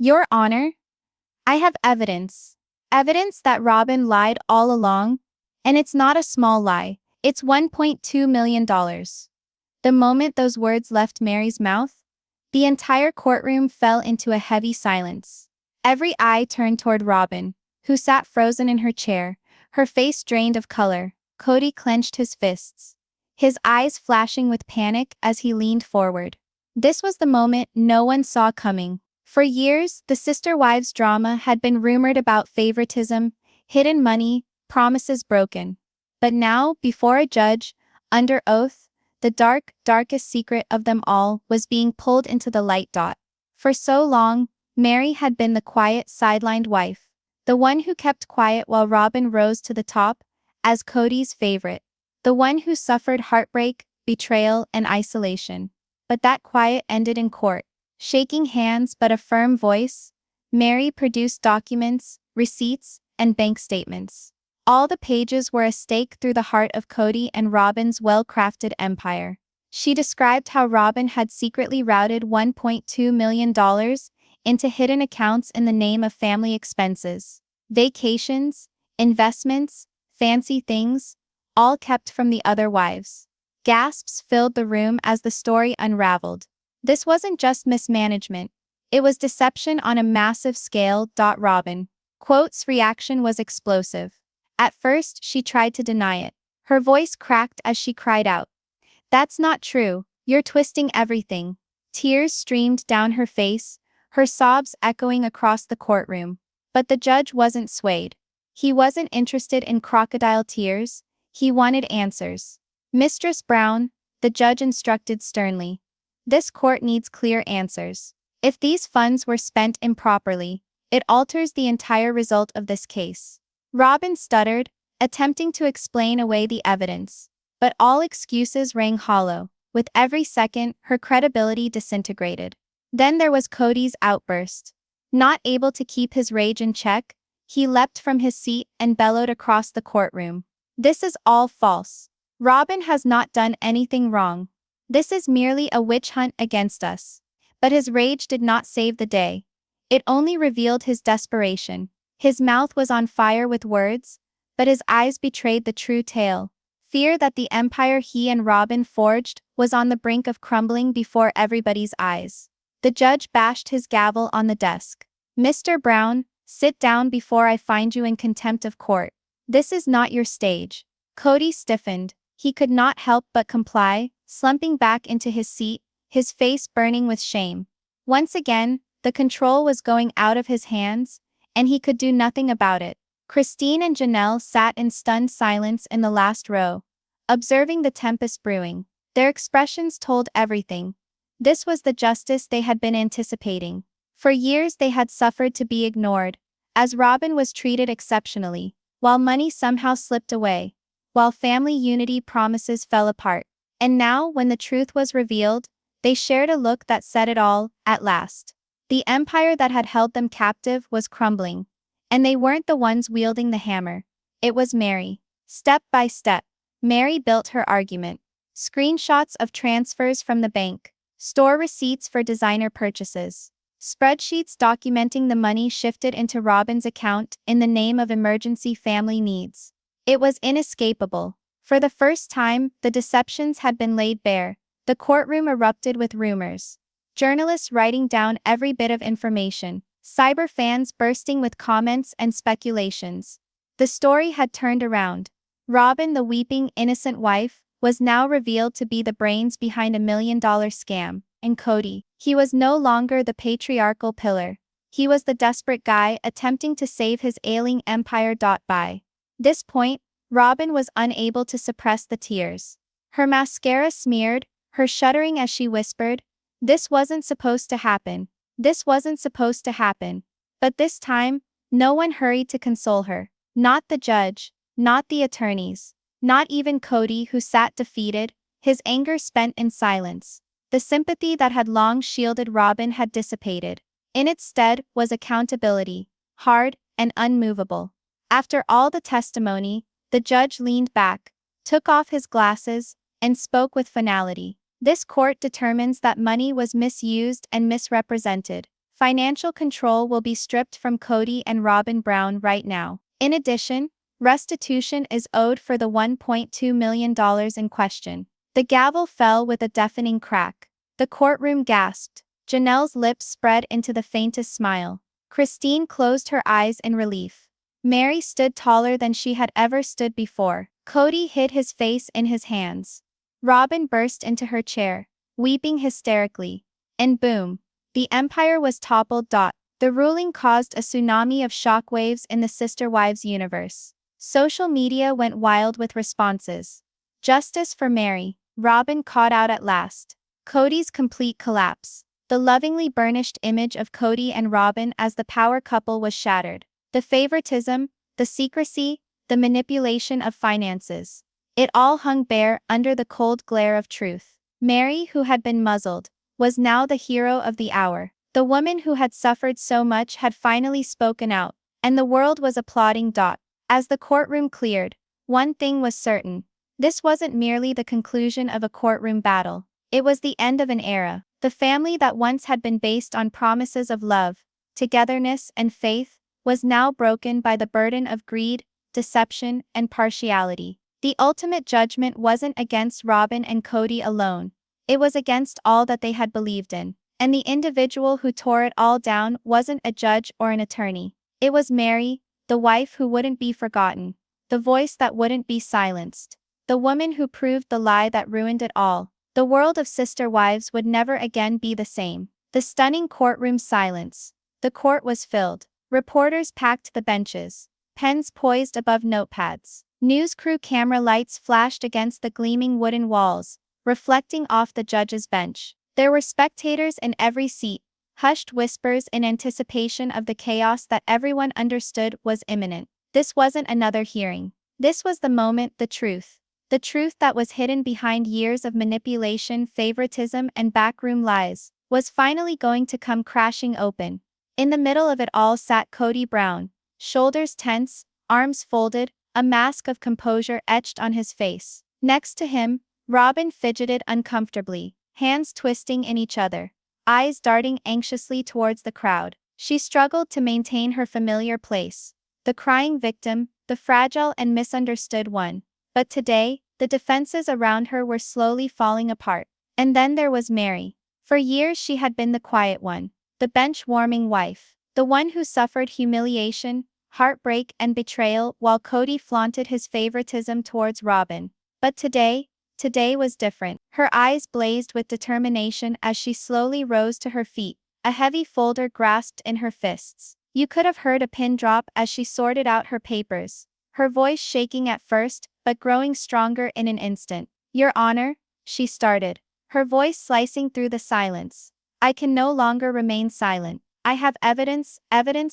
Your Honor, I have evidence. Evidence that Robyn lied all along. And it's not a small lie, it's $1.2 million. The moment those words left Meri's mouth, the entire courtroom fell into a heavy silence. Every eye turned toward Robyn, who sat frozen in her chair, her face drained of color. Kody clenched his fists, his eyes flashing with panic as he leaned forward. This was the moment no one saw coming. For years, the sister wives drama had been rumored about favoritism, hidden money, promises broken. But now, before a judge, under oath, the darkest secret of them all was being pulled into the light. For so long, Meri had been the quiet, sidelined wife, the one who kept quiet while Robyn rose to the top, as Kody's favorite, the one who suffered heartbreak, betrayal, and isolation. But that quiet ended in court. Shaking hands but a firm voice, Meri produced documents, receipts, and bank statements. All the pages were a stake through the heart of Kody and Robyn's well-crafted empire. She described how Robyn had secretly routed $1.2 million into hidden accounts in the name of family expenses, vacations, investments, fancy things, all kept from the other wives. Gasps filled the room as the story unraveled. This wasn't just mismanagement, it was deception on a massive scale. Robyn's reaction was explosive. At first, she tried to deny it. Her voice cracked as she cried out, "That's not true, you're twisting everything." Tears streamed down her face, her sobs echoing across the courtroom. But the judge wasn't swayed. He wasn't interested in crocodile tears, he wanted answers. "Mistress Brown," the judge instructed sternly, "this court needs clear answers. If these funds were spent improperly, it alters the entire result of this case." Robyn stuttered, attempting to explain away the evidence. But all excuses rang hollow. With every second, her credibility disintegrated. Then there was Kody's outburst. Not able to keep his rage in check, he leapt from his seat and bellowed across the courtroom. "This is all false. Robyn has not done anything wrong. This is merely a witch hunt against us." But his rage did not save the day. It only revealed his desperation. His mouth was on fire with words, but his eyes betrayed the true tale. Fear that the empire he and Robyn forged was on the brink of crumbling before everybody's eyes. The judge bashed his gavel on the desk. "Mr. Brown, sit down before I find you in contempt of court. This is not your stage." Kody stiffened. He could not help but comply, slumping back into his seat, his face burning with shame. Once again, the control was going out of his hands, and he could do nothing about it. Christine and Janelle sat in stunned silence in the last row, observing the tempest brewing. Their expressions told everything. This was the justice they had been anticipating. For years they had suffered to be ignored, as Robyn was treated exceptionally, while money somehow slipped away, while family unity promises fell apart. And now, when the truth was revealed, they shared a look that said it all. At last, the empire that had held them captive was crumbling. And they weren't the ones wielding the hammer. It was Meri. Step by step, Meri built her argument. Screenshots of transfers from the bank, store receipts for designer purchases, spreadsheets documenting the money shifted into Robyn's account in the name of emergency family needs. It was inescapable. For the first time, the deceptions had been laid bare. The courtroom erupted with rumors. Journalists writing down every bit of information, cyber fans bursting with comments and speculations. The story had turned around. Robyn, the weeping, innocent wife, was now revealed to be the brains behind $1 million scam, and Kody, he was no longer the patriarchal pillar. He was the desperate guy attempting to save his ailing empire. By this point, Robyn was unable to suppress the tears. Her mascara smeared, her shuddering as she whispered, "This wasn't supposed to happen. This wasn't supposed to happen." But this time, no one hurried to console her. Not the judge, not the attorneys, not even Kody, who sat defeated, his anger spent in silence. The sympathy that had long shielded Robyn had dissipated. In its stead was accountability, hard and unmovable. After all the testimony, the judge leaned back, took off his glasses, and spoke with finality. "This court determines that money was misused and misrepresented. Financial control will be stripped from Kody and Robyn Brown right now. In addition, restitution is owed for the $1.2 million in question. The gavel fell with a deafening crack. The courtroom gasped. Janelle's lips spread into the faintest smile. Christine closed her eyes in relief. Meri stood taller than she had ever stood before. Kody hid his face in his hands. Robyn burst into her chair, weeping hysterically. And boom. The empire was toppled. The ruling caused a tsunami of shockwaves in the Sister Wives universe. Social media went wild with responses. Justice for Meri. Robyn caught out at last. Kody's complete collapse. The lovingly burnished image of Kody and Robyn as the power couple was shattered. The favoritism, the secrecy, the manipulation of finances. It all hung bare under the cold glare of truth. Meri, who had been muzzled, was now the hero of the hour. The woman who had suffered so much had finally spoken out, and the world was applauding. As the courtroom cleared, one thing was certain. This wasn't merely the conclusion of a courtroom battle. It was the end of an era. The family that once had been based on promises of love, togetherness, and faith was now broken by the burden of greed, deception, and partiality. The ultimate judgment wasn't against Robyn and Kody alone. It was against all that they had believed in. And the individual who tore it all down wasn't a judge or an attorney. It was Meri, the wife who wouldn't be forgotten, the voice that wouldn't be silenced, the woman who proved the lie that ruined it all. The world of Sister Wives would never again be the same. The stunning courtroom silence. The court was filled. Reporters packed the benches. Pens poised above notepads. News crew camera lights flashed against the gleaming wooden walls, reflecting off the judge's bench. There were spectators in every seat, hushed whispers in anticipation of the chaos that everyone understood was imminent. This wasn't another hearing. This was the moment, the truth. The truth that was hidden behind years of manipulation, favoritism, and backroom lies, was finally going to come crashing open. In the middle of it all sat Kody Brown, shoulders tense, arms folded, a mask of composure etched on his face. Next to him, Robyn fidgeted uncomfortably, hands twisting in each other, eyes darting anxiously towards the crowd. She struggled to maintain her familiar place. The crying victim, the fragile and misunderstood one. But today, the defenses around her were slowly falling apart. And then there was Meri. For years she had been the quiet one, the bench-warming wife, the one who suffered humiliation, heartbreak, and betrayal while Kody flaunted his favoritism towards Robyn. But today was different. Her eyes blazed with determination as she slowly rose to her feet, a heavy folder grasped in her fists. You could have heard a pin drop as she sorted out her papers, her voice shaking at first, but growing stronger in an instant. Your Honor, she started, her voice slicing through the silence. I can no longer remain silent. I have evidence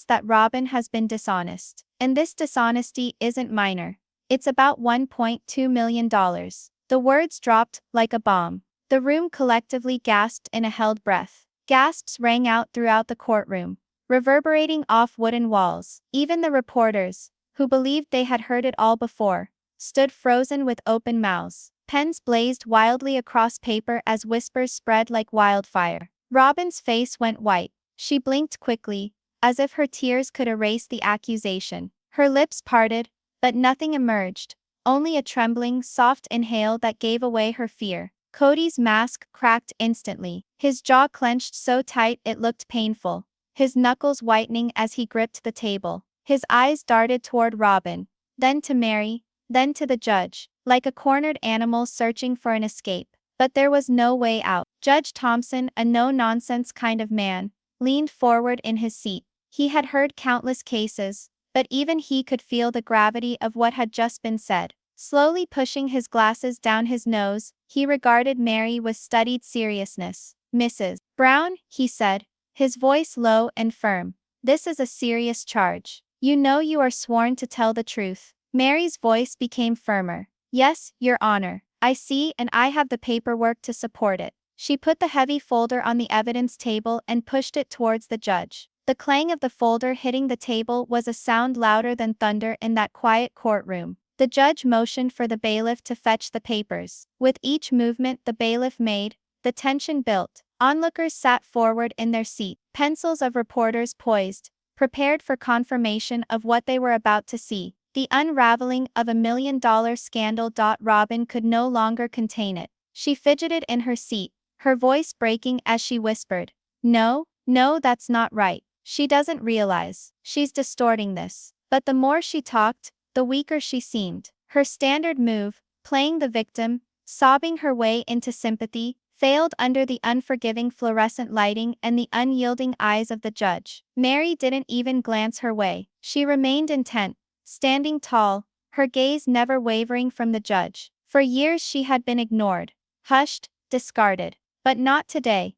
that Robyn has been dishonest. And this dishonesty isn't minor. It's about $1.2 million. The words dropped like a bomb. The room collectively gasped in a held breath. Gasps rang out throughout the courtroom, reverberating off wooden walls. Even the reporters, who believed they had heard it all before, stood frozen with open mouths. Pens blazed wildly across paper as whispers spread like wildfire. Robyn's face went white. She blinked quickly, as if her tears could erase the accusation. Her lips parted, but nothing emerged, only a trembling, soft inhale that gave away her fear. Kody's mask cracked instantly, his jaw clenched so tight it looked painful, his knuckles whitening as he gripped the table. His eyes darted toward Robyn, then to Meri, then to the judge, like a cornered animal searching for an escape. But there was no way out. Judge Thompson, a no-nonsense kind of man, leaned forward in his seat. He had heard countless cases, but even he could feel the gravity of what had just been said. Slowly pushing his glasses down his nose, he regarded Meri with studied seriousness. Mrs. Brown, he said, his voice low and firm, this is a serious charge. You know you are sworn to tell the truth. Meri's voice became firmer. Yes, Your Honor. I see, and I have the paperwork to support it. She put the heavy folder on the evidence table and pushed it towards the judge. The clang of the folder hitting the table was a sound louder than thunder in that quiet courtroom. The judge motioned for the bailiff to fetch the papers. With each movement the bailiff made, the tension built. Onlookers sat forward in their seats, pencils of reporters poised, prepared for confirmation of what they were about to see. The unraveling of $1 million scandal. Robyn could no longer contain it. She fidgeted in her seat, her voice breaking as she whispered, "No, no, that's not right. She doesn't realize. She's distorting this." But the more she talked, the weaker she seemed. Her standard move, playing the victim, sobbing her way into sympathy, failed under the unforgiving fluorescent lighting and the unyielding eyes of the judge. Meri didn't even glance her way. She remained intent, standing tall, her gaze never wavering from the judge. For years she had been ignored, hushed, discarded. But not today.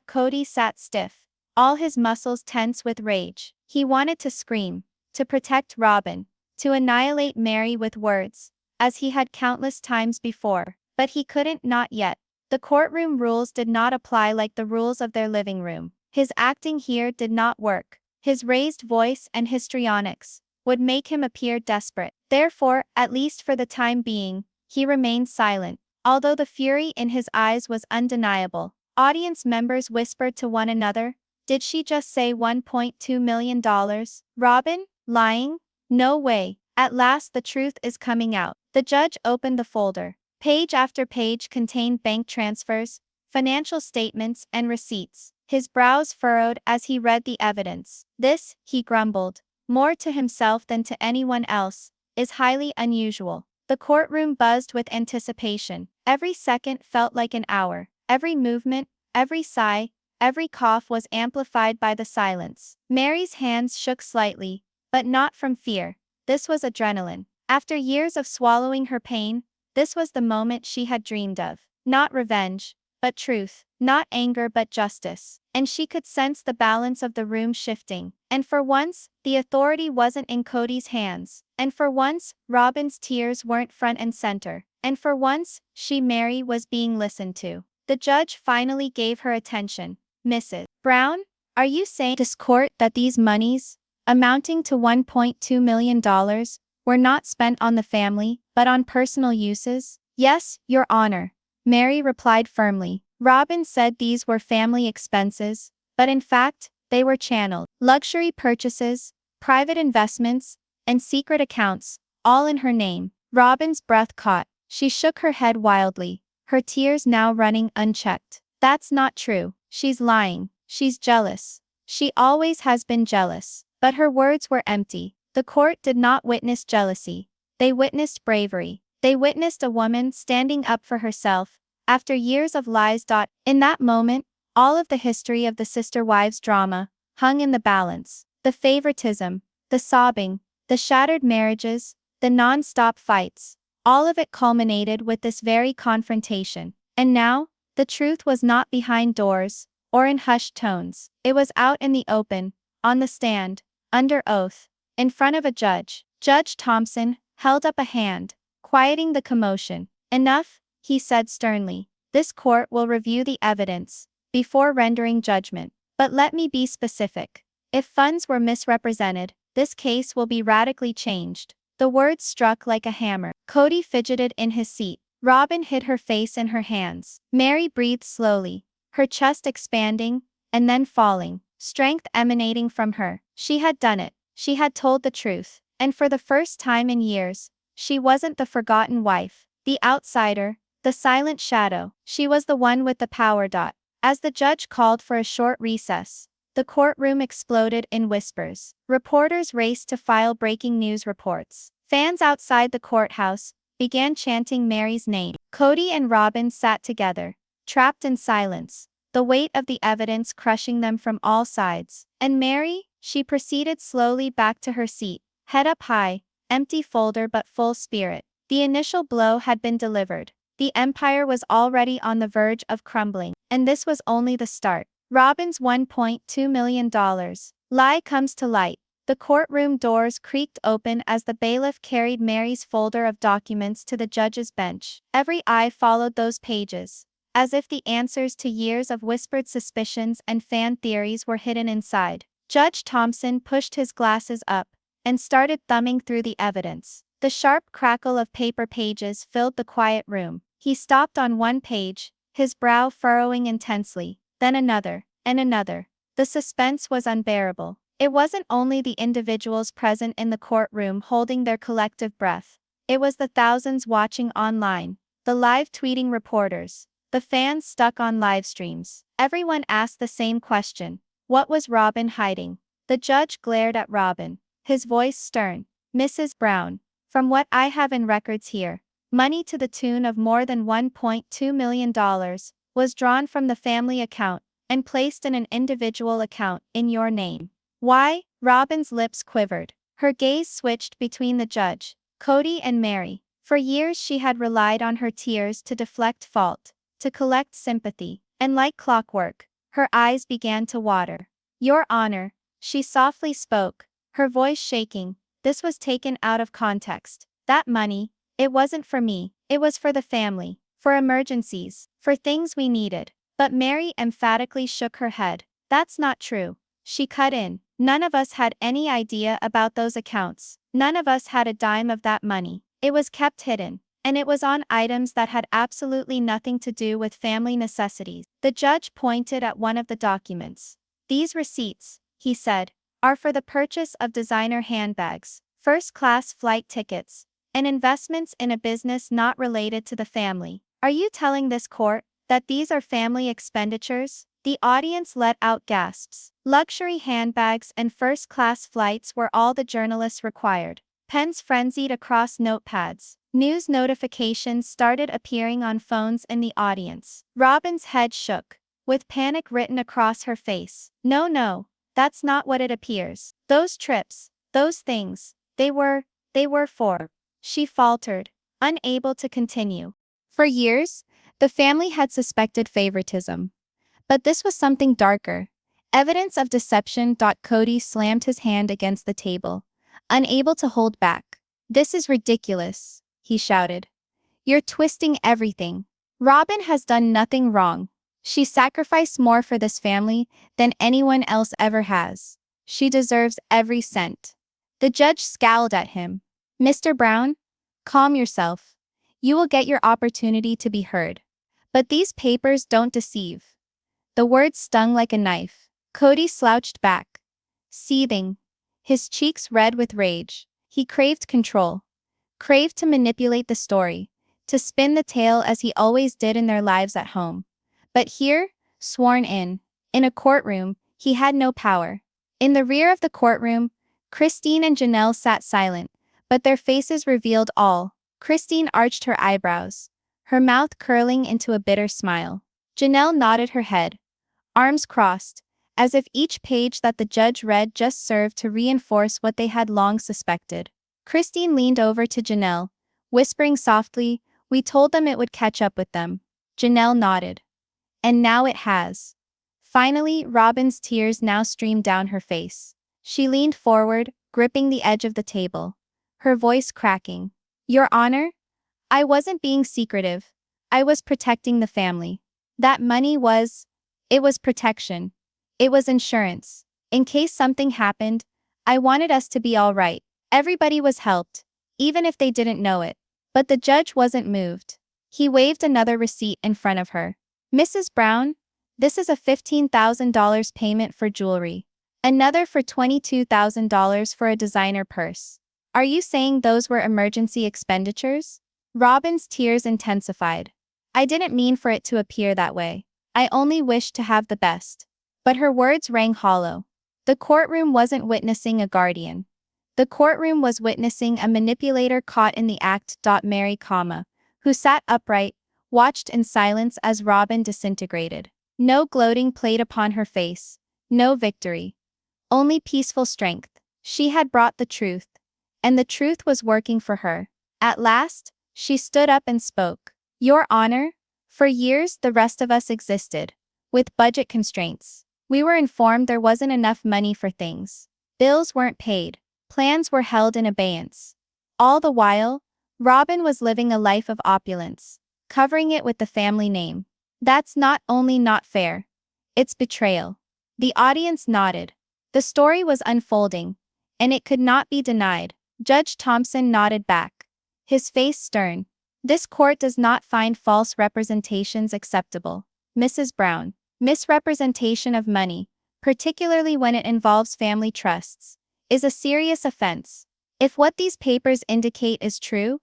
Cody sat stiff, all his muscles tense with rage. He wanted to scream, to protect Robyn, to annihilate Meri with words, as he had countless times before. But he couldn't, not yet. The courtroom rules did not apply like the rules of their living room. His acting here did not work. His raised voice and histrionics would make him appear desperate. Therefore, at least for the time being, he remained silent, although the fury in his eyes was undeniable. Audience members whispered to one another, "Did she just say $1.2 million? Robyn? Lying? No way." At last the truth is coming out. The judge opened the folder. Page after page contained bank transfers, financial statements, and receipts. His brows furrowed as he read the evidence. "This," he grumbled, more to himself than to anyone else, "is highly unusual." The courtroom buzzed with anticipation. Every second felt like an hour. Every movement, every sigh, every cough was amplified by the silence. Meri's hands shook slightly, but not from fear. This was adrenaline. After years of swallowing her pain, this was the moment she had dreamed of. Not revenge, but truth. Not anger, but justice. And she could sense the balance of the room shifting. And for once, the authority wasn't in Cody's hands. And for once, Robyn's tears weren't front and center. And for once, Meri was being listened to. The judge finally gave her attention. "Mrs. Brown, are you saying this court that these monies, amounting to $1.2 million, were not spent on the family, but on personal uses?" "Yes, Your Honor," Meri replied firmly. Robyn said these were family expenses, but in fact, they were channeled. Luxury purchases, private investments, and secret accounts, all in her name. Robyn's breath caught. She shook her head wildly, her tears now running unchecked. "That's not true. She's lying. She's jealous. She always has been jealous." But her words were empty. The court did not witness jealousy. They witnessed bravery. They witnessed a woman standing up for herself, after years of lies. In that moment, all of the history of the sister wives drama hung in the balance. The favoritism, the sobbing, the shattered marriages, the non-stop fights, all of it culminated with this very confrontation. And now, the truth was not behind doors, or in hushed tones. It was out in the open, on the stand, under oath, in front of a judge. Judge Thompson held up a hand, quieting the commotion. "Enough," he said sternly. "This court will review the evidence before rendering judgment. But let me be specific. If funds were misrepresented, this case will be radically changed." The words struck like a hammer. Cody fidgeted in his seat. Robyn hid her face in her hands. Meri breathed slowly, her chest expanding, and then falling, strength emanating from her. She had done it. She had told the truth. And for the first time in years, she wasn't the forgotten wife, the outsider, the silent shadow. She was the one with the power. As the judge called for a short recess, the courtroom exploded in whispers. Reporters raced to file breaking news reports. Fans outside the courthouse began chanting Meri's name. Cody and Robyn sat together, trapped in silence, the weight of the evidence crushing them from all sides. And Meri, she proceeded slowly back to her seat, head up high, empty folder but full spirit. The initial blow had been delivered. The empire was already on the verge of crumbling, and this was only the start. Robyn's $1.2 million lie comes to light. The courtroom doors creaked open as the bailiff carried Meri's folder of documents to the judge's bench. Every eye followed those pages, as if the answers to years of whispered suspicions and fan theories were hidden inside. Judge Thompson pushed his glasses up and started thumbing through the evidence. The sharp crackle of paper pages filled the quiet room. He stopped on one page, his brow furrowing intensely. then another, and another. The suspense was unbearable. It wasn't only the individuals present in the courtroom holding their collective breath. It was the thousands watching online, the live tweeting reporters, the fans stuck on live streams. Everyone asked the same question. What was Robyn hiding? The judge glared at Robyn, his voice stern. Mrs. Brown, from what I have in records here, money to the tune of more than $1.2 million was drawn from the family account and placed in an individual account in your name. Why? Robyn's lips quivered. Her gaze switched between the judge, Cody, and Meri. For years she had relied on her tears to deflect fault, to collect sympathy, and like clockwork, her eyes began to water. Your Honor, she softly spoke, her voice shaking. This was taken out of context. That money, it wasn't for me, it was for the family, for emergencies, for things we needed. But Meri emphatically shook her head. That's not true. She cut in. None of us had any idea about those accounts. None of us had a dime of that money. It was kept hidden, and it was on items that had absolutely nothing to do with family necessities. The judge pointed at one of the documents. These receipts, he said, are for the purchase of designer handbags, first-class flight tickets, and investments in a business not related to the family. Are you telling this court that these are family expenditures? The audience let out gasps. Luxury handbags and first-class flights were all the journalists required. Pens frenzied across notepads. News notifications started appearing on phones in the audience. Robyn's head shook, with panic written across her face. No, that's not what it appears. Those trips, those things, they were for. She faltered, unable to continue. For years, the family had suspected favoritism. But this was something darker. Evidence of deception. Cody slammed his hand against the table, unable to hold back. This is ridiculous, he shouted. You're twisting everything. Robyn has done nothing wrong. She sacrificed more for this family than anyone else ever has. She deserves every cent. The judge scowled at him. Mr. Brown, calm yourself. You will get your opportunity to be heard. But these papers don't deceive. The words stung like a knife. Cody slouched back, seething, his cheeks red with rage. He craved control, craved to manipulate the story, to spin the tale as he always did in their lives at home. But here, sworn in a courtroom, he had no power. In the rear of the courtroom, Christine and Janelle sat silent, but their faces revealed all. Christine arched her eyebrows, her mouth curling into a bitter smile. Janelle nodded her head, arms crossed, as if each page that the judge read just served to reinforce what they had long suspected. Christine leaned over to Janelle, whispering softly, "We told them it would catch up with them." Janelle nodded. And now it has. Finally, Robyn's tears now streamed down her face. She leaned forward, gripping the edge of the table, her voice cracking. Your Honor, I wasn't being secretive. I was protecting the family. That money it was protection. It was insurance. In case something happened, I wanted us to be all right. Everybody was helped, even if they didn't know it. But the judge wasn't moved. He waved another receipt in front of her. Mrs. Brown, this is a $15,000 payment for jewelry. Another for $22,000 for a designer purse. Are you saying those were emergency expenditures? Robyn's tears intensified. I didn't mean for it to appear that way. I only wished to have the best. But her words rang hollow. The courtroom wasn't witnessing a guardian. The courtroom was witnessing a manipulator caught in the act. Meri, who sat upright, watched in silence as Robyn disintegrated. No gloating played upon her face, no victory. Only peaceful strength. She had brought the truth, and the truth was working for her. At last, she stood up and spoke. Your Honor, for years the rest of us existed, with budget constraints. We were informed there wasn't enough money for things. Bills weren't paid. Plans were held in abeyance. All the while, Robyn was living a life of opulence, covering it with the family name. That's not only not fair, it's betrayal. The audience nodded. The story was unfolding, and it could not be denied. Judge Thompson nodded back, his face stern. This court does not find false representations acceptable. Mrs. Brown. Misrepresentation of money, particularly when it involves family trusts, is a serious offense. If what these papers indicate is true,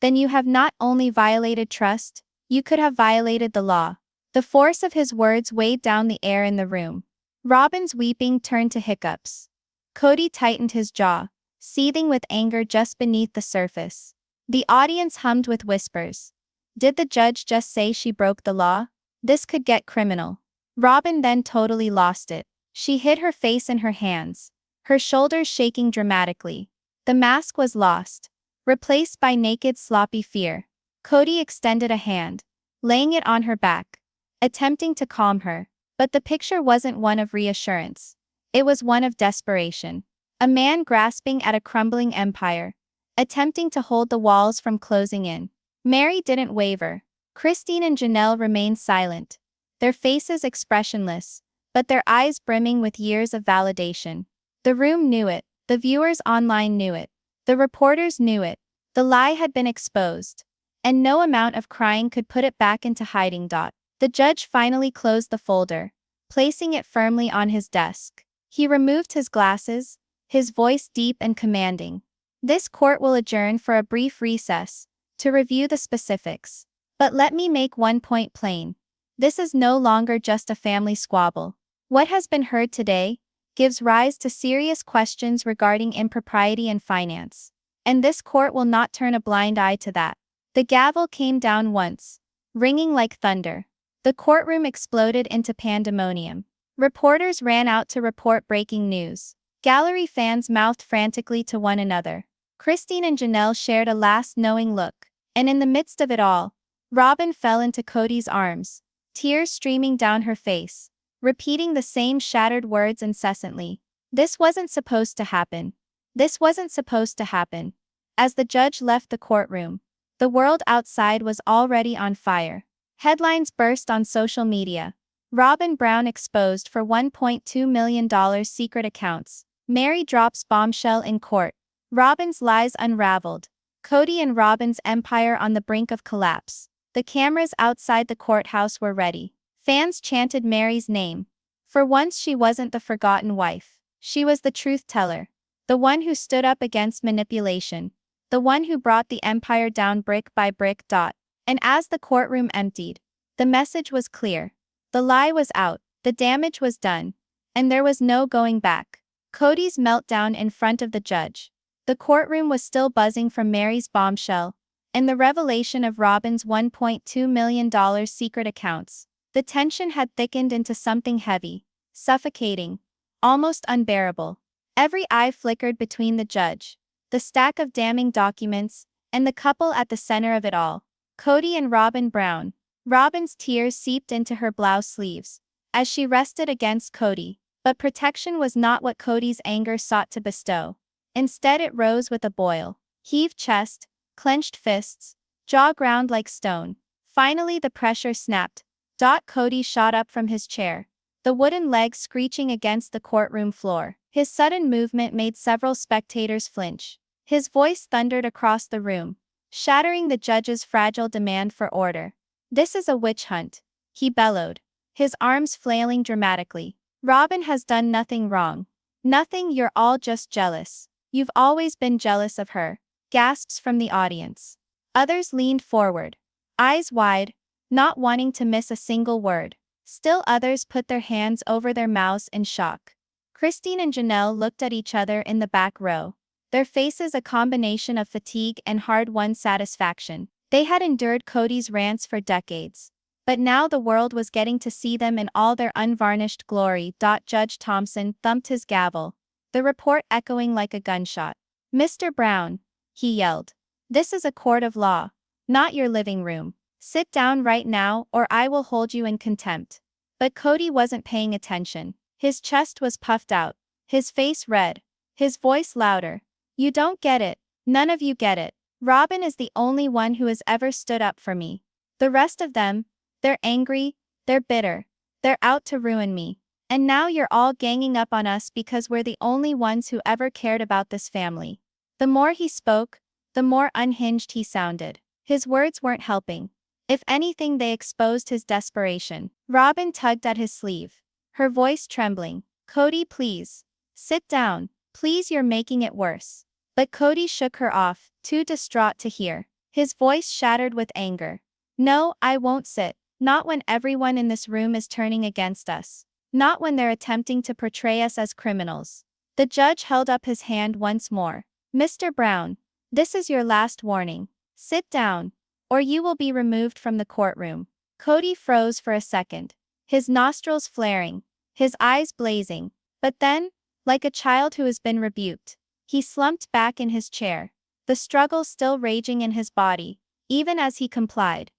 then you have not only violated trust, you could have violated the law. The force of his words weighed down the air in the room. Robyn's weeping turned to hiccups. Kody tightened his jaw, seething with anger just beneath the surface. The audience hummed with whispers. Did the judge just say she broke the law? This could get criminal. Robyn then totally lost it. She hid her face in her hands, her shoulders shaking dramatically. The mask was lost, replaced by naked sloppy fear. Kody extended a hand, laying it on her back, attempting to calm her. But the picture wasn't one of reassurance. It was one of desperation. A man grasping at a crumbling empire, attempting to hold the walls from closing in. Meri didn't waver. Christine and Janelle remained silent, their faces expressionless, but their eyes brimming with years of validation. The room knew it, the viewers online knew it, the reporters knew it. The lie had been exposed, and no amount of crying could put it back into hiding. The judge finally closed the folder, placing it firmly on his desk. He removed his glasses, his voice deep and commanding. This court will adjourn for a brief recess, to review the specifics. But let me make one point plain. This is no longer just a family squabble. What has been heard today gives rise to serious questions regarding impropriety and finance. And this court will not turn a blind eye to that. The gavel came down once, ringing like thunder. The courtroom exploded into pandemonium. Reporters ran out to report breaking news. Gallery fans mouthed frantically to one another. Christine and Janelle shared a last knowing look. And in the midst of it all, Robyn fell into Kody's arms, tears streaming down her face, repeating the same shattered words incessantly. This wasn't supposed to happen. This wasn't supposed to happen. As the judge left the courtroom, the world outside was already on fire. Headlines burst on social media. Robyn Brown exposed for $1.2 million secret accounts. Meri drops bombshell in court. Robyn's lies unraveled. Kody and Robyn's empire on the brink of collapse. The cameras outside the courthouse were ready. Fans chanted Meri's name. For once she wasn't the forgotten wife. She was the truth teller. The one who stood up against manipulation. The one who brought the empire down brick by brick. And as the courtroom emptied, the message was clear. The lie was out, the damage was done, and there was no going back. Kody's meltdown in front of the judge. The courtroom was still buzzing from Meri's bombshell, and the revelation of Robyn's $1.2 million secret accounts. The tension had thickened into something heavy, suffocating, almost unbearable. Every eye flickered between the judge, the stack of damning documents, and the couple at the center of it all. Kody and Robyn Brown. Robyn's tears seeped into her blouse sleeves as she rested against Kody, but protection was not what Kody's anger sought to bestow. Instead, it rose with a boil. Heaved chest, clenched fists, jaw ground like stone. Finally, the pressure snapped. Kody shot up from his chair, the wooden legs screeching against the courtroom floor. His sudden movement made several spectators flinch. His voice thundered across the room, shattering the judge's fragile demand for order. "This is a witch hunt," he bellowed, his arms flailing dramatically. "Robyn has done nothing wrong. Nothing, you're all just jealous. You've always been jealous of her." Gasps from the audience. Others leaned forward, eyes wide, not wanting to miss a single word. Still others put their hands over their mouths in shock. Christine and Janelle looked at each other in the back row, their faces a combination of fatigue and hard-won satisfaction. They had endured Kody's rants for decades, but now the world was getting to see them in all their unvarnished glory. Judge Thompson thumped his gavel, the report echoing like a gunshot. "Mr. Brown," he yelled, "this is a court of law, not your living room. Sit down right now or I will hold you in contempt." But Kody wasn't paying attention. His chest was puffed out, his face red, his voice louder. "You don't get it. None of you get it. Robyn is the only one who has ever stood up for me. The rest of them, they're angry, they're bitter, they're out to ruin me. And now you're all ganging up on us because we're the only ones who ever cared about this family." The more he spoke, the more unhinged he sounded. His words weren't helping. If anything, they exposed his desperation. Robyn tugged at his sleeve, her voice trembling. Kody, please. Sit down. Please, you're making it worse. But Kody shook her off, too distraught to hear. His voice shattered with anger. No, I won't sit. Not when everyone in this room is turning against us. Not when they're attempting to portray us as criminals. The judge held up his hand once more. Mr. Brown, this is your last warning. Sit down, or you will be removed from the courtroom. Kody froze for a second, his nostrils flaring, his eyes blazing. But then, like a child who has been rebuked, he slumped back in his chair, the struggle still raging in his body, even as he complied.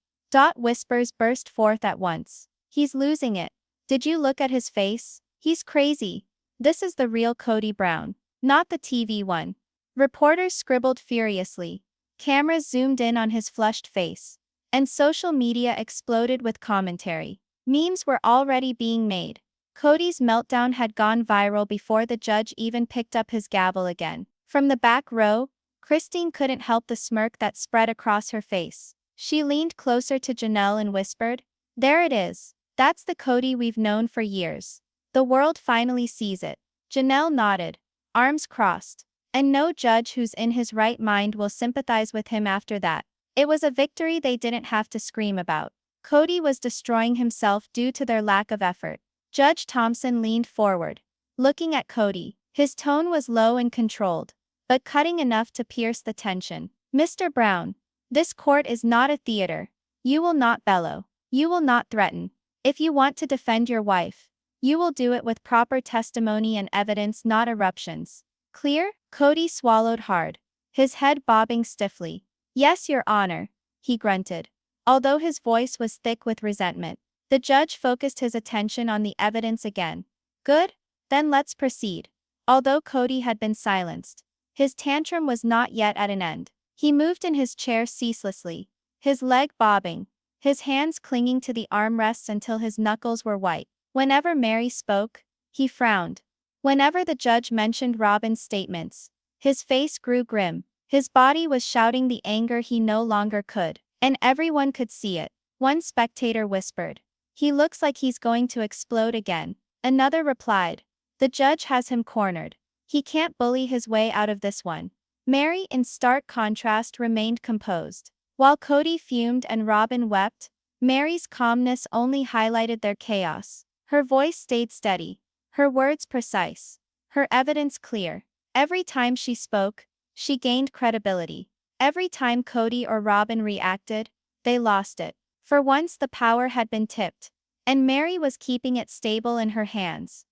Whispers burst forth at once. He's losing it. Did you look at his face? He's crazy. This is the real Kody Brown, not the TV one. Reporters scribbled furiously. Cameras zoomed in on his flushed face. And social media exploded with commentary. Memes were already being made. Kody's meltdown had gone viral before the judge even picked up his gavel again. From the back row, Christine couldn't help the smirk that spread across her face. She leaned closer to Janelle and whispered, "There it is. That's the Kody we've known for years. The world finally sees it." Janelle nodded, arms crossed. And no judge who's in his right mind will sympathize with him after that. It was a victory they didn't have to scream about. Kody was destroying himself due to their lack of effort. Judge Thompson leaned forward, looking at Kody. His tone was low and controlled, but cutting enough to pierce the tension. Mr. Brown, this court is not a theater. You will not bellow. You will not threaten. If you want to defend your wife, you will do it with proper testimony and evidence, not eruptions. Clear? Kody swallowed hard, his head bobbing stiffly. Yes, Your Honor, he grunted, although his voice was thick with resentment. The judge focused his attention on the evidence again. Good? Then let's proceed. Although Kody had been silenced, his tantrum was not yet at an end. He moved in his chair ceaselessly, his leg bobbing, his hands clinging to the armrests until his knuckles were white. Whenever Meri spoke, he frowned. Whenever the judge mentioned Robyn's statements, his face grew grim. His body was shouting the anger he no longer could, and everyone could see it. One spectator whispered, "He looks like he's going to explode again." Another replied, "The judge has him cornered. He can't bully his way out of this one." Meri, in stark contrast, remained composed. While Kody fumed and Robyn wept, Meri's calmness only highlighted their chaos. Her voice stayed steady, her words precise, her evidence clear. Every time she spoke, she gained credibility. Every time Kody or Robyn reacted, they lost it. For once the power had been tipped, and Meri was keeping it stable in her hands.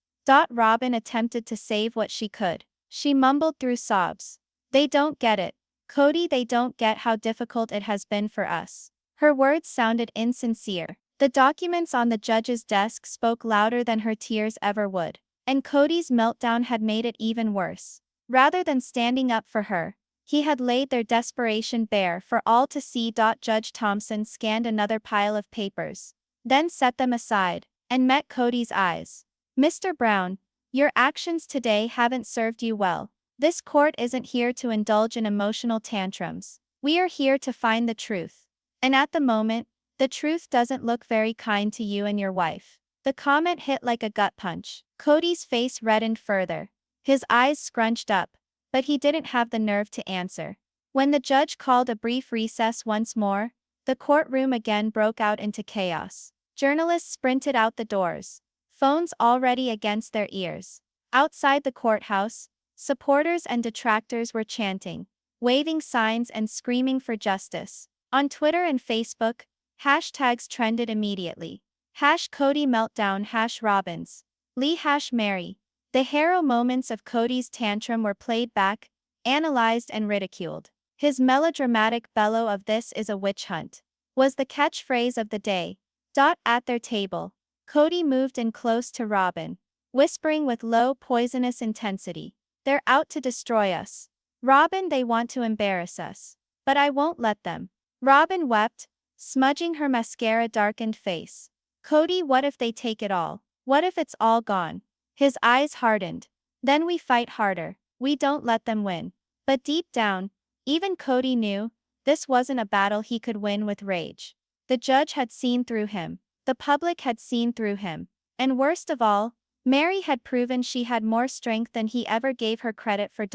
Robyn attempted to save what she could. She mumbled through sobs, "They don't get it. Kody, they don't get how difficult it has been for us." Her words sounded insincere. The documents on the judge's desk spoke louder than her tears ever would. And Kody's meltdown had made it even worse. Rather than standing up for her, he had laid their desperation bare for all to see. Judge Thompson scanned another pile of papers, then set them aside, and met Kody's eyes. "Mr. Brown, your actions today haven't served you well. This court isn't here to indulge in emotional tantrums. We are here to find the truth. And at the moment, the truth doesn't look very kind to you and your wife." The comment hit like a gut punch. Kody's face reddened further, his eyes scrunched up, but he didn't have the nerve to answer. When the judge called a brief recess once more, the courtroom again broke out into chaos. Journalists sprinted out the doors, phones already against their ears. Outside the courthouse, supporters and detractors were chanting, waving signs and screaming for justice. On Twitter and Facebook, hashtags trended immediately. #Kody Meltdown, #Robyn's Lee, #Meri. The hero moments of Kody's tantrum were played back, analyzed and ridiculed. His melodramatic bellow of "This is a witch hunt" was the catchphrase of the day. At their table, Kody moved in close to Robyn, whispering with low, poisonous intensity, "They're out to destroy us. Robyn, they want to embarrass us. But I won't let them." Robyn wept, smudging her mascara-darkened face. "Kody, what if they take it all? What if it's all gone?" His eyes hardened. "Then we fight harder. We don't let them win." But deep down, even Kody knew, this wasn't a battle he could win with rage. The judge had seen through him. The public had seen through him. And worst of all, Meri had proven she had more strength than he ever gave her credit for.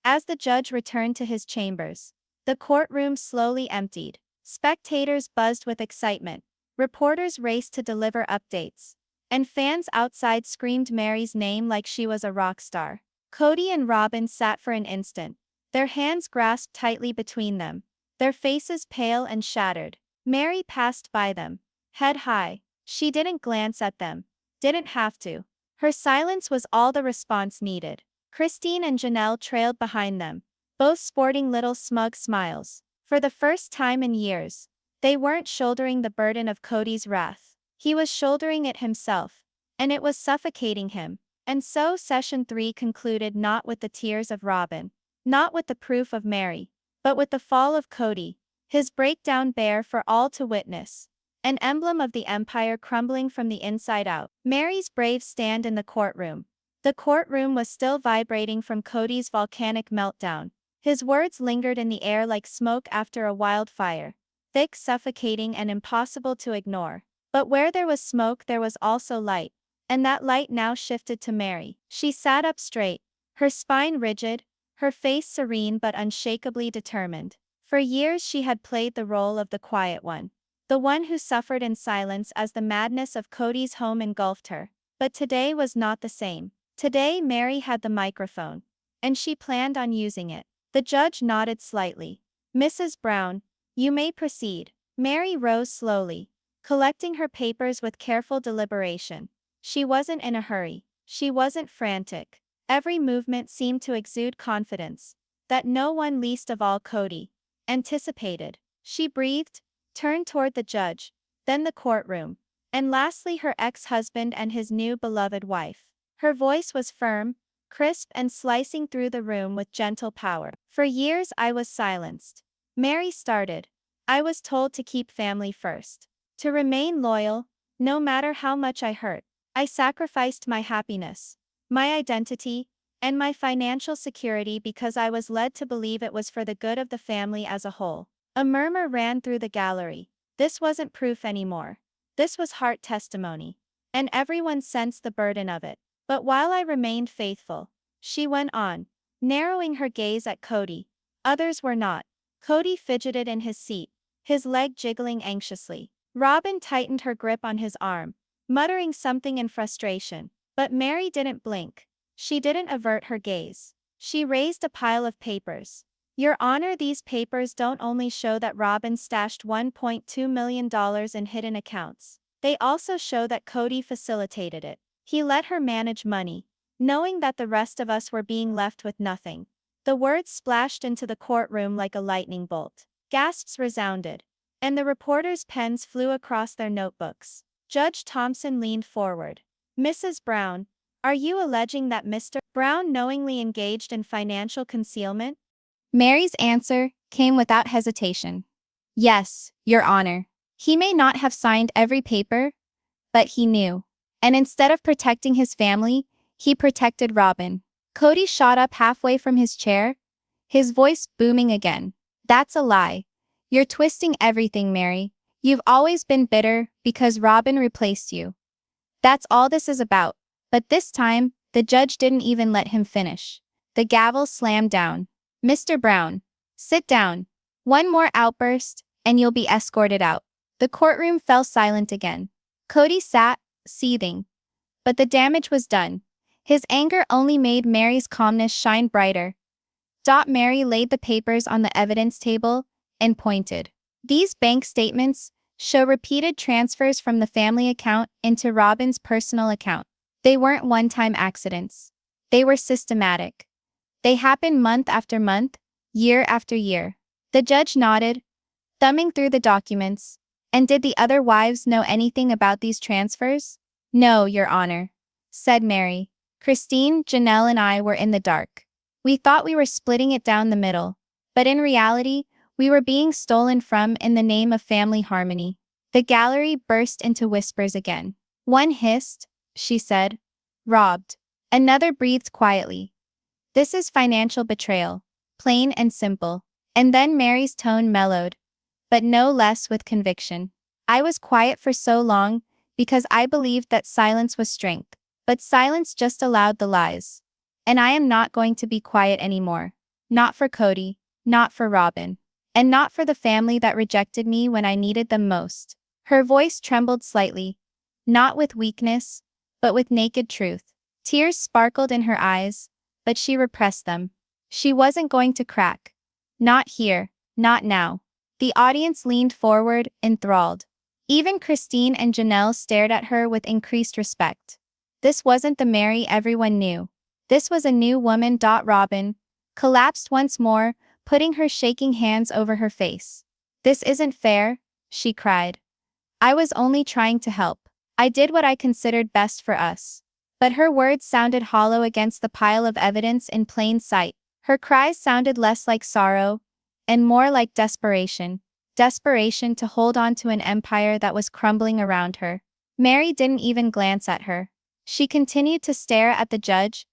As the judge returned to his chambers, the courtroom slowly emptied. Spectators buzzed with excitement. Reporters raced to deliver updates. And fans outside screamed Meri's name like she was a rock star. Kody and Robyn sat for an instant, their hands grasped tightly between them, their faces pale and shattered. Meri passed by them, head high. She didn't glance at them, didn't have to. Her silence was all the response needed. Christine and Janelle trailed behind them, both sporting little smug smiles. For the first time in years, they weren't shouldering the burden of Kody's wrath. He was shouldering it himself, and it was suffocating him. And so session 3 concluded not with the tears of Robyn, not with the proof of Meri, but with the fall of Kody, his breakdown bare for all to witness, an emblem of the empire crumbling from the inside out. Meri's brave stand in the courtroom. The courtroom was still vibrating from Kody's volcanic meltdown. His words lingered in the air like smoke after a wildfire, thick, suffocating, and impossible to ignore. But where there was smoke there was also light. And that light now shifted to Meri. She sat up straight, her spine rigid, her face serene but unshakably determined. For years she had played the role of the quiet one, the one who suffered in silence as the madness of Kody's home engulfed her. But today was not the same. Today Meri had the microphone, and she planned on using it. The judge nodded slightly. "Mrs. Brown, you may proceed." Meri rose slowly, collecting her papers with careful deliberation. She wasn't in a hurry. She wasn't frantic. Every movement seemed to exude confidence that no one, least of all Kody, anticipated. She breathed, turned toward the judge, then the courtroom, and lastly her ex-husband and his new beloved wife. Her voice was firm, crisp, and slicing through the room with gentle power. "For years I was silenced." Meri started. "I was told to keep family first, to remain loyal, no matter how much I hurt. I sacrificed my happiness, my identity, and my financial security because I was led to believe it was for the good of the family as a whole." A murmur ran through the gallery. This wasn't proof anymore. This was heart testimony. And everyone sensed the burden of it. "But while I remained faithful," she went on, narrowing her gaze at Kody, "others were not." Kody fidgeted in his seat, his leg jiggling anxiously. Robyn tightened her grip on his arm, muttering something in frustration. But Meri didn't blink. She didn't avert her gaze. She raised a pile of papers. "Your Honor, these papers don't only show that Robyn stashed $1.2 million in hidden accounts. They also show that Kody facilitated it. He let her manage money, knowing that the rest of us were being left with nothing." The words splashed into the courtroom like a lightning bolt. Gasps resounded, and the reporters' pens flew across their notebooks. Judge Thompson leaned forward. "Mrs. Brown, are you alleging that Mr. Brown knowingly engaged in financial concealment?" Meri's answer came without hesitation. "Yes, Your Honor. He may not have signed every paper, but he knew. And instead of protecting his family, he protected Robyn." Kody shot up halfway from his chair, his voice booming again. "That's a lie. You're twisting everything, Meri. You've always been bitter because Robyn replaced you. That's all this is about." But this time, the judge didn't even let him finish. The gavel slammed down. "Mr. Brown, sit down. One more outburst, and you'll be escorted out." The courtroom fell silent again. Kody sat, seething. But the damage was done. His anger only made Meri's calmness shine brighter. Meri laid the papers on the evidence table and pointed. "These bank statements show repeated transfers from the family account into Robyn's personal account. They weren't one-time accidents. They were systematic. They happened month after month, year after year." The judge nodded, thumbing through the documents. "And did the other wives know anything about these transfers?" "No, Your Honor," said Meri. "Christine, Janelle, and I were in the dark. We thought we were splitting it down the middle, but in reality, we were being stolen from in the name of family harmony." The gallery burst into whispers again. One hissed, she said, "Robbed." Another breathed quietly. "This is financial betrayal, plain and simple." And then Meri's tone mellowed, but no less with conviction. I was quiet for so long because I believed that silence was strength. But silence just allowed the lies. And I am not going to be quiet anymore. Not for Kody, not for Robyn, and not for the family that rejected me when I needed them most. Her voice trembled slightly, not with weakness, but with naked truth. Tears sparkled in her eyes, but she repressed them. She wasn't going to crack. Not here, not now. The audience leaned forward, enthralled. Even Christine and Janelle stared at her with increased respect. This wasn't the Meri everyone knew. This was a new woman. Robyn collapsed once more, putting her shaking hands over her face. This isn't fair, she cried. I was only trying to help. I did what I considered best for us. But her words sounded hollow against the pile of evidence in plain sight. Her cries sounded less like sorrow and more like desperation. Desperation to hold on to an empire that was crumbling around her. Meri didn't even glance at her. She continued to stare at the judge,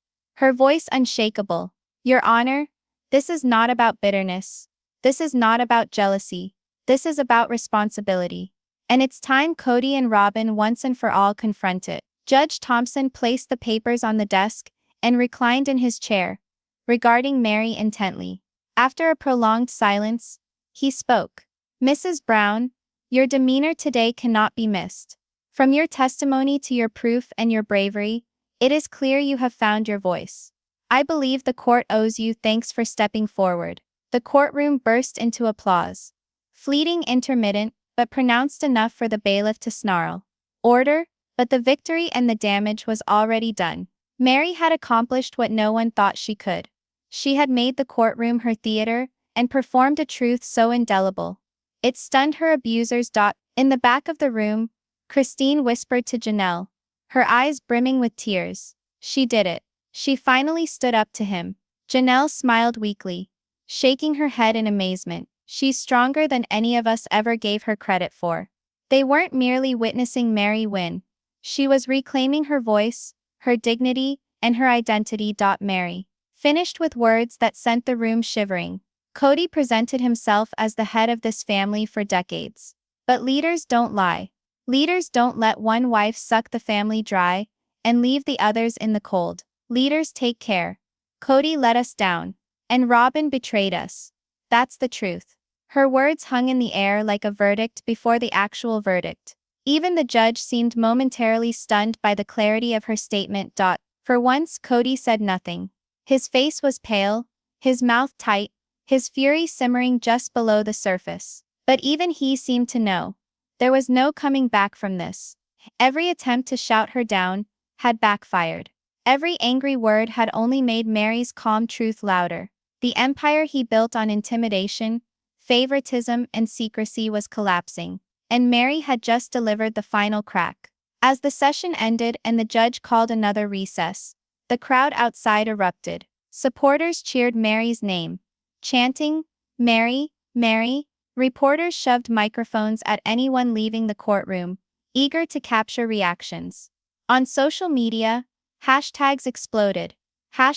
her voice unshakable. Your Honor, this is not about bitterness. This is not about jealousy. This is about responsibility. And it's time Kody and Robyn once and for all confront it. Judge Thompson placed the papers on the desk and reclined in his chair, regarding Meri intently. After a prolonged silence, he spoke. Mrs. Brown, your demeanor today cannot be missed. From your testimony to your proof and your bravery, it is clear you have found your voice. I believe the court owes you thanks for stepping forward. The courtroom burst into applause. Fleeting, intermittent, but pronounced enough for the bailiff to snarl. Order, but the victory and the damage was already done. Meri had accomplished what no one thought she could. She had made the courtroom her theater and performed a truth so indelible. It stunned her abusers. In the back of the room, Christine whispered to Janelle, her eyes brimming with tears. She did it. She finally stood up to him. Janelle smiled weakly, shaking her head in amazement. She's stronger than any of us ever gave her credit for. They weren't merely witnessing Meri win. She was reclaiming her voice, her dignity, and her identity. Meri finished with words that sent the room shivering. Kody presented himself as the head of this family for decades. But leaders don't lie. Leaders don't let one wife suck the family dry and leave the others in the cold. Leaders take care. Kody let us down, and Robyn betrayed us. That's the truth. Her words hung in the air like a verdict before the actual verdict. Even the judge seemed momentarily stunned by the clarity of her statement. For once, Kody said nothing. His face was pale, his mouth tight, his fury simmering just below the surface. But even he seemed to know. There was no coming back from this. Every attempt to shout her down had backfired. Every angry word had only made Meri's calm truth louder. The empire he built on intimidation, favoritism, and secrecy was collapsing, and Meri had just delivered the final crack. As the session ended and the judge called another recess, the crowd outside erupted. Supporters cheered Meri's name, chanting, "Meri, Meri." Reporters shoved microphones at anyone leaving the courtroom, eager to capture reactions. On social media, hashtags exploded.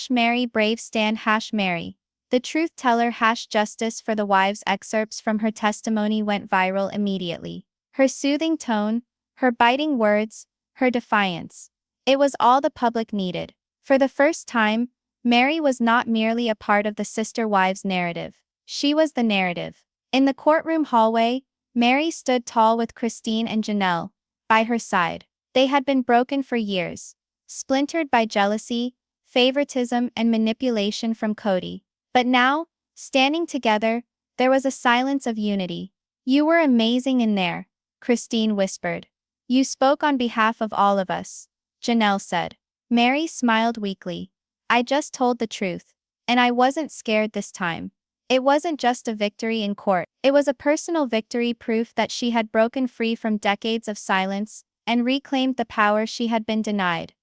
#Meri Brave Stand, #Meri The Truth Teller, #Justice for the Wives. Excerpts from her testimony went viral immediately. Her soothing tone, her biting words, her defiance. It was all the public needed. For the first time, Meri was not merely a part of the sister wives narrative. She was the narrative. In the courtroom hallway, Meri stood tall with Christine and Janelle by her side. They had been broken for years, splintered by jealousy, favoritism, and manipulation from Kody. But now, standing together, there was a silence of unity. "You were amazing in there," Christine whispered. "You spoke on behalf of all of us," Janelle said. Meri smiled weakly. "I just told the truth. And I wasn't scared this time." It wasn't just a victory in court. It was a personal victory, proof that she had broken free from decades of silence and reclaimed the power she had been denied.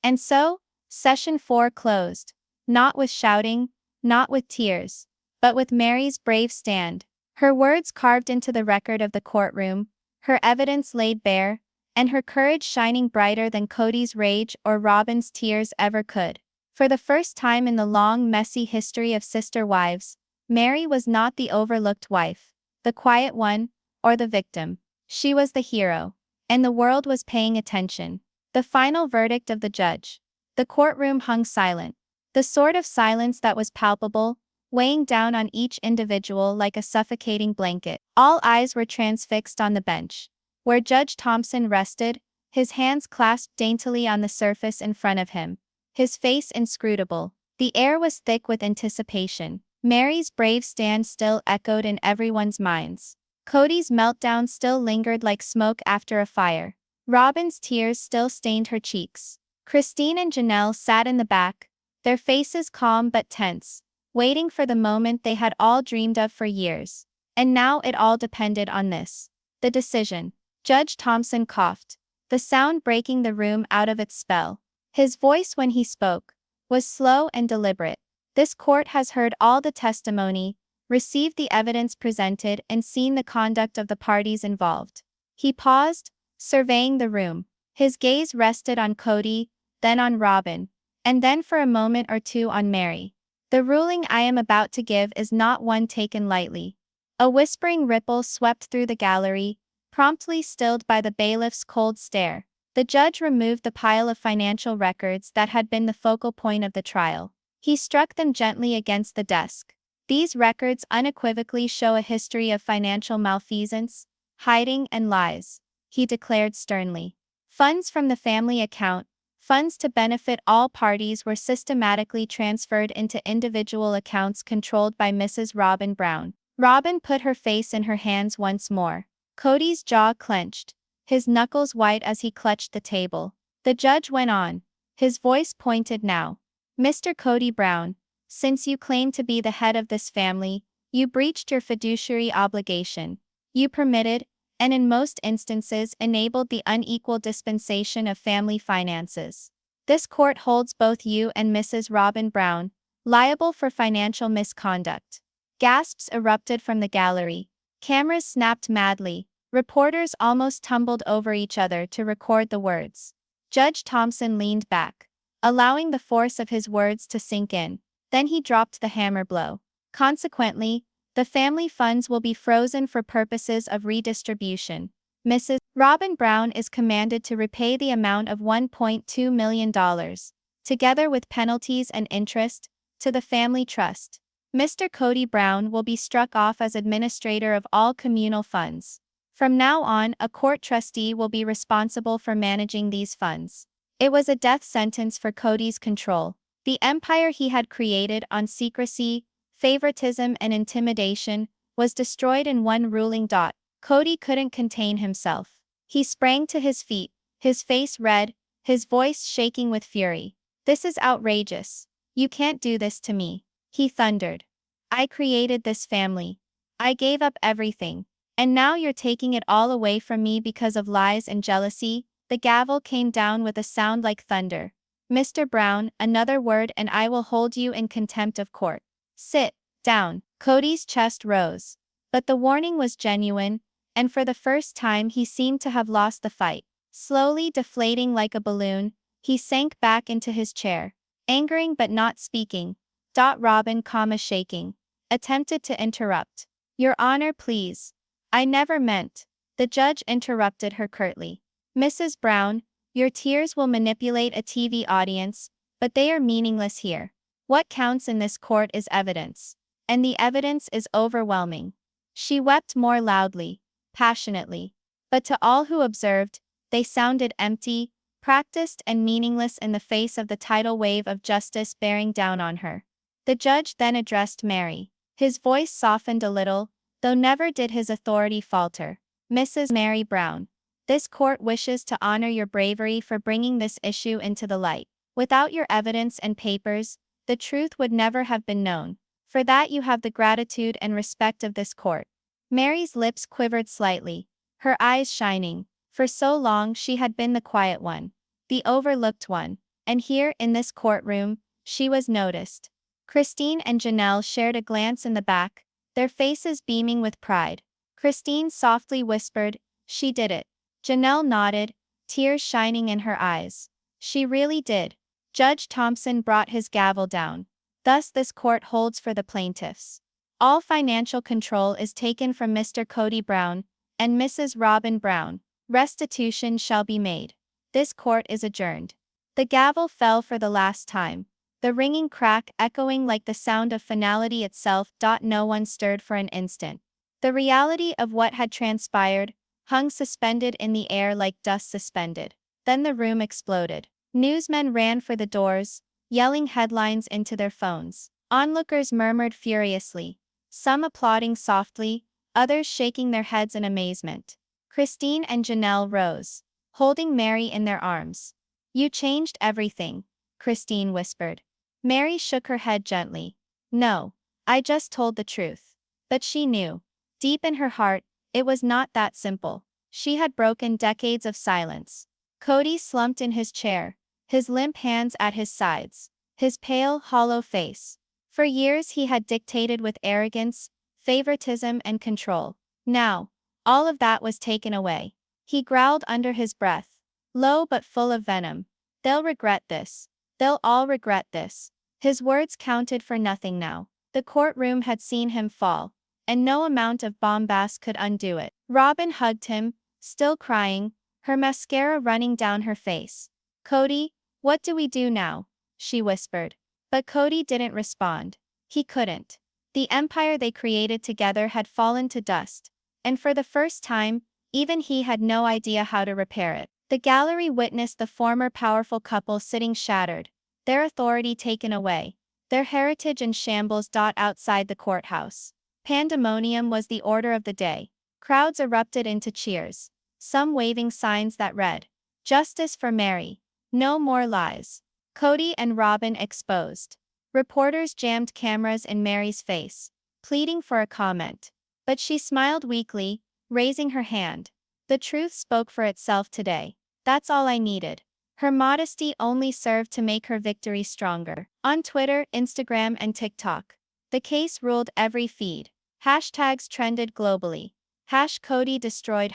And so, Session 4 closed. Not with shouting, not with tears, but with Meri's brave stand. Her words carved into the record of the courtroom, her evidence laid bare, and her courage shining brighter than Kody's rage or Robyn's tears ever could. For the first time in the long, messy history of sister wives, Meri was not the overlooked wife, the quiet one, or the victim. She was the hero, and the world was paying attention. The final verdict of the judge. The courtroom hung silent. The sort of silence that was palpable, weighing down on each individual like a suffocating blanket. All eyes were transfixed on the bench, where Judge Thompson rested, his hands clasped daintily on the surface in front of him, his face inscrutable. The air was thick with anticipation. Meri's brave stand still echoed in everyone's minds. Kody's meltdown still lingered like smoke after a fire. Robyn's tears still stained her cheeks. Christine and Janelle sat in the back, their faces calm but tense, waiting for the moment they had all dreamed of for years. And now it all depended on this. The decision. Judge Thompson coughed, the sound breaking the room out of its spell. His voice when he spoke was slow and deliberate. This court has heard all the testimony, received the evidence presented, and seen the conduct of the parties involved. He paused, surveying the room. His gaze rested on Kody, then on Robyn, and then for a moment or two on Meri. The ruling I am about to give is not one taken lightly. A whispering ripple swept through the gallery, promptly stilled by the bailiff's cold stare. The judge removed the pile of financial records that had been the focal point of the trial. He struck them gently against the desk. These records unequivocally show a history of financial malfeasance, hiding, and lies, he declared sternly. Funds from the family account, funds to benefit all parties, were systematically transferred into individual accounts controlled by Mrs. Robyn Brown. Robyn put her face in her hands once more. Kody's jaw clenched, his knuckles white as he clutched the table. The judge went on, his voice pointed now. Mr. Kody Brown, since you claim to be the head of this family, you breached your fiduciary obligation. You permitted, and in most instances enabled, the unequal dispensation of family finances. This court holds both you and Mrs. Robyn Brown liable for financial misconduct. Gasps erupted from the gallery. Cameras snapped madly. Reporters almost tumbled over each other to record the words. Judge Thompson leaned back, allowing the force of his words to sink in. Then he dropped the hammer blow. Consequently, the family funds will be frozen for purposes of redistribution. Mrs. Robyn Brown is commanded to repay the amount of $1.2 million, together with penalties and interest, to the family trust. Mr. Kody Brown will be struck off as administrator of all communal funds. From now on, a court trustee will be responsible for managing these funds. It was a death sentence for Kody's control. The empire he had created on secrecy, favoritism, and intimidation was destroyed in one ruling dot. Kody couldn't contain himself. He sprang to his feet, his face red, his voice shaking with fury. "This is outrageous. You can't do this to me," he thundered. "I created this family. I gave up everything. And now you're taking it all away from me because of lies and jealousy." The gavel came down with a sound like thunder. "Mr. Brown, another word and I will hold you in contempt of court. Sit down." Kody's chest rose. But the warning was genuine, and for the first time he seemed to have lost the fight. Slowly deflating like a balloon, he sank back into his chair. Angering but not speaking. Robyn, shaking, attempted to interrupt. "Your Honor, please. I never meant." The judge interrupted her curtly. "Mrs. Brown, your tears will manipulate a TV audience, but they are meaningless here. What counts in this court is evidence. And the evidence is overwhelming." She wept more loudly, passionately. But to all who observed, they sounded empty, practiced, and meaningless in the face of the tidal wave of justice bearing down on her. The judge then addressed Meri. His voice softened a little, though never did his authority falter. "Mrs. Meri Brown, this court wishes to honor your bravery for bringing this issue into the light. Without your evidence and papers, the truth would never have been known. For that you have the gratitude and respect of this court." Meri's lips quivered slightly, her eyes shining. For so long she had been the quiet one, the overlooked one, and here, in this courtroom, she was noticed. Christine and Janelle shared a glance in the back, their faces beaming with pride. Christine softly whispered, "She did it." Janelle nodded, tears shining in her eyes. "She really did." Judge Thompson brought his gavel down. "Thus this court holds for the plaintiffs. All financial control is taken from Mr. Kody Brown, and Mrs. Robyn Brown. Restitution shall be made. This court is adjourned. The gavel fell for the last time, the ringing crack echoing like the sound of finality itself. No one stirred for an instant. The reality of what had transpired hung suspended in the air like dust suspended. Then the room exploded. Newsmen ran for the doors, yelling headlines into their phones. Onlookers murmured furiously, some applauding softly, others shaking their heads in amazement. Christine and Janelle rose, holding Meri in their arms. "You changed everything," Christine whispered. Meri shook her head gently. "No, I just told the truth." But she knew. Deep in her heart, it was not that simple. She had broken decades of silence. Cody slumped in his chair, his limp hands at his sides, his pale, hollow face. For years he had dictated with arrogance, favoritism and control. Now, all of that was taken away. He growled under his breath, low but full of venom. "They'll regret this. They'll all regret this." His words counted for nothing now. The courtroom had seen him fall, and no amount of bombast could undo it. Robyn hugged him, still crying, her mascara running down her face. "Kody, what do we do now?" she whispered. But Kody didn't respond. He couldn't. The empire they created together had fallen to dust, and for the first time, even he had no idea how to repair it. The gallery witnessed the former powerful couple sitting shattered, their authority taken away, their heritage in shambles. Outside the courthouse, pandemonium was the order of the day. Crowds erupted into cheers, some waving signs that read, "Justice for Meri. No more lies. Kody and Robyn exposed." Reporters jammed cameras in Meri's face, pleading for a comment. But she smiled weakly, raising her hand. "The truth spoke for itself today. That's all I needed." Her modesty only served to make her victory stronger. On Twitter, Instagram and TikTok, the case ruled every feed. Hashtags trended globally. #Kody destroyed,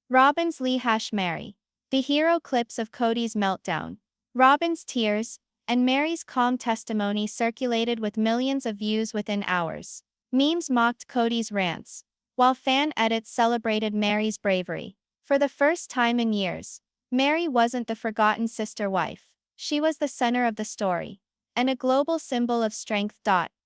#Robyn's Lee, #Meri. The hero clips of Kody's meltdown, Robyn's tears, and Meri's calm testimony circulated with millions of views within hours. Memes mocked Kody's rants, while fan edits celebrated Meri's bravery. For the first time in years, Meri wasn't the forgotten sister wife. She was the center of the story, and a global symbol of strength.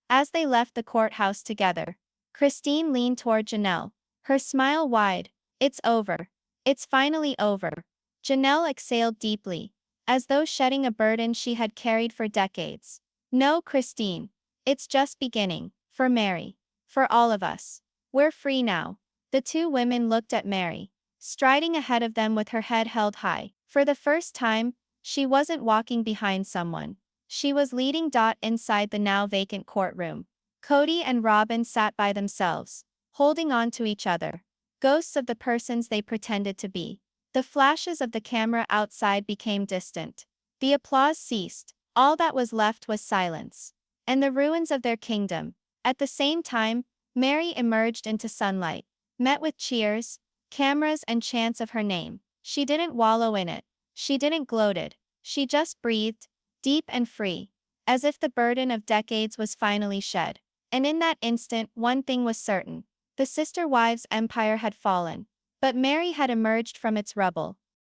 As they left the courthouse together, Christine leaned toward Janelle, her smile wide. "It's over. It's finally over." Janelle exhaled deeply, as though shedding a burden she had carried for decades. "No, Christine. It's just beginning. For Meri. For all of us. We're free now." The two women looked at Meri, striding ahead of them with her head held high. For the first time, she wasn't walking behind someone. She was leading. Inside the now vacant courtroom, Kody and Robyn sat by themselves, holding on to each other, ghosts of the persons they pretended to be. The flashes of the camera outside became distant. The applause ceased. All that was left was silence, and the ruins of their kingdom. At the same time, Meri emerged into sunlight, met with cheers, cameras and chants of her name. She didn't wallow in it. She didn't gloat it. She just breathed, deep and free, as if the burden of decades was finally shed. And in that instant, one thing was certain. The sister wives' empire had fallen, but Meri had emerged from its rubble,